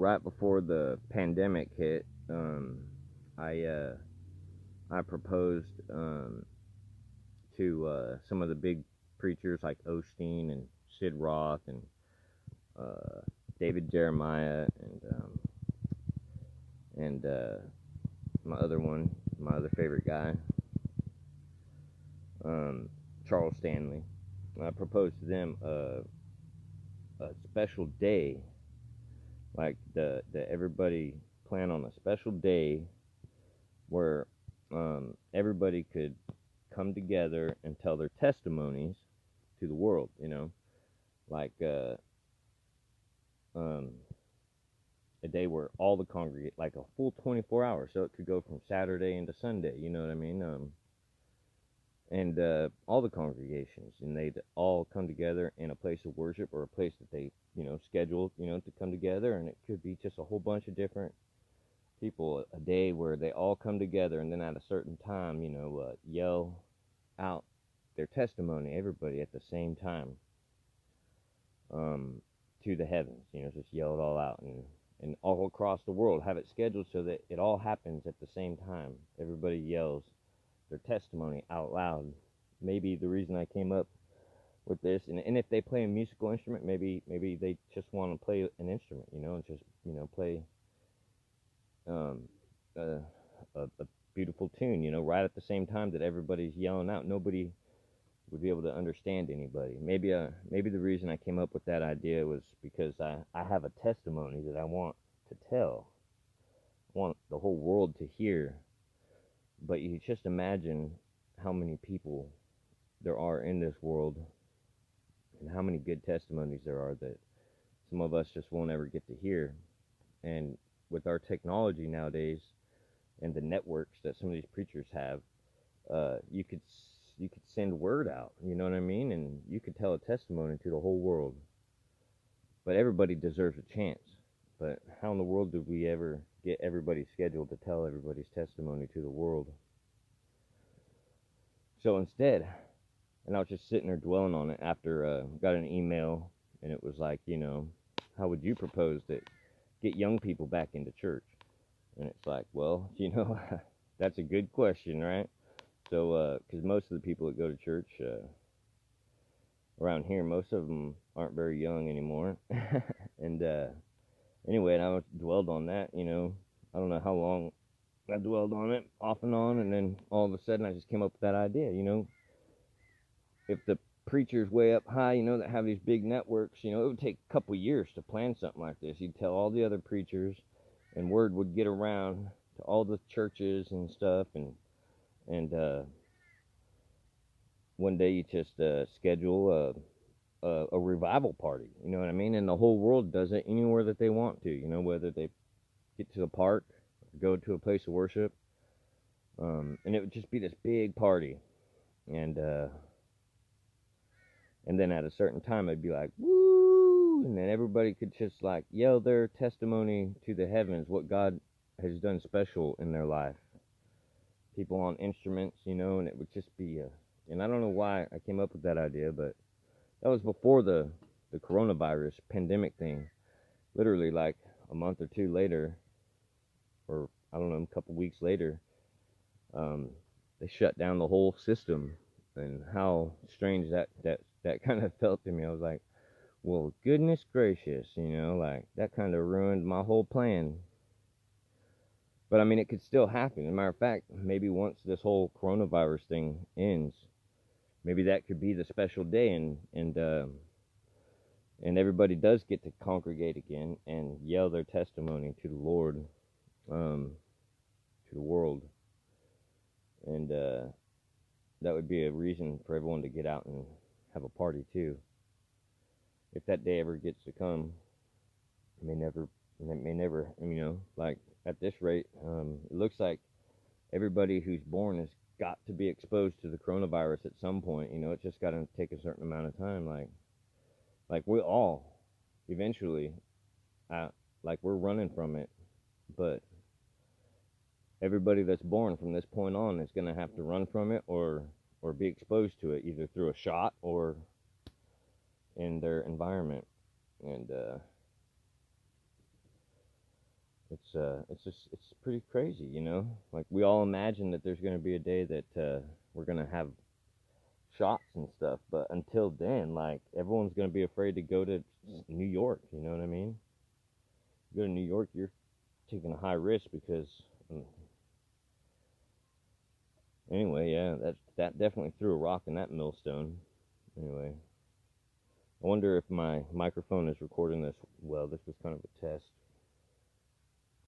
right before the pandemic hit, I I proposed to some of the big preachers like Osteen and Sid Roth and uh, David Jeremiah and my other one, my other favorite guy, um, Charles Stanley. I proposed to them a special day, like the everybody plan on a special day where everybody could come together and tell their testimonies to the world. Like um, a day where all the congregate, like a full 24 hours, so it could go from Saturday into Sunday. You know what I mean? And all the congregations, and they'd all come together in a place of worship or a place that they, scheduled, to come together, and it could be just a whole bunch of different people. A day where they all come together, and then at a certain time, yell out their testimony, everybody at the same time, um, to the heavens. Just yell it all out, and all across the world have it scheduled so that it all happens at the same time. Everybody yells their testimony out loud. Maybe the reason I came up with this, and if they play a musical instrument, maybe they just want to play an instrument, and just play um, a, a beautiful tune, right at the same time that everybody's yelling out. Nobody would be able to understand anybody. Maybe the reason I came up with that idea was because I have a testimony that I want to tell. I want the whole world to hear. But you just imagine how many people there are in this world and how many good testimonies there are that some of us just won't ever get to hear. And with our technology nowadays and the networks that some of these preachers have, you could send word out, you know what I mean, and you could tell a testimony to the whole world. But everybody deserves a chance. But how in the world did we ever get everybody scheduled to tell everybody's testimony to the world? So instead, and I was just sitting there dwelling on it after got an email, and it was like, how would you propose that get young people back into church? And it's like, well, that's a good question, right? So, because most of the people that go to church around here, most of them aren't very young anymore. And anyway, and I dwelled on that, I don't know how long I dwelled on it, off and on, and then all of a sudden I just came up with that idea, if the preachers way up high, that have these big networks, it would take a couple years to plan something like this. You'd tell all the other preachers, and word would get around to all the churches and stuff, and one day you just schedule a revival party, you know what I mean? And the whole world does it anywhere that they want to, whether they get to the park, go to a place of worship, and it would just be this big party, and then at a certain time it'd be like, woo, and then everybody could just like yell their testimony to the heavens, what God has done special in their life. People on instruments, and it would just be and I don't know why I came up with that idea, but that was before the coronavirus pandemic thing. Literally like a month or two later, or I don't know, a couple weeks later, they shut down the whole system. And how strange that kind of felt to me. I was like, well, goodness gracious, like that kind of ruined my whole plan. But I mean, it could still happen. As a matter of fact, maybe once this whole coronavirus thing ends, maybe that could be the special day, and everybody does get to congregate again and yell their testimony to the Lord, to the world, and that would be a reason for everyone to get out and have a party too. If that day ever gets to come, it may never, like at this rate, it looks like everybody who's born has got to be exposed to the coronavirus at some point. It's just got to take a certain amount of time. Like we all, eventually, like we're running from it, but everybody that's born from this point on is going to have to run from it or be exposed to it, either through a shot or in their environment. And it's pretty crazy, you know. Like we all imagine that there's gonna be a day that we're gonna have shots and stuff, but until then, like everyone's gonna be afraid to go to New York. You know what I mean? You go to New York, you're taking a high risk because. Anyway, yeah, that definitely threw a rock in that millstone. Anyway, I wonder if my microphone is recording this well. This was kind of a test.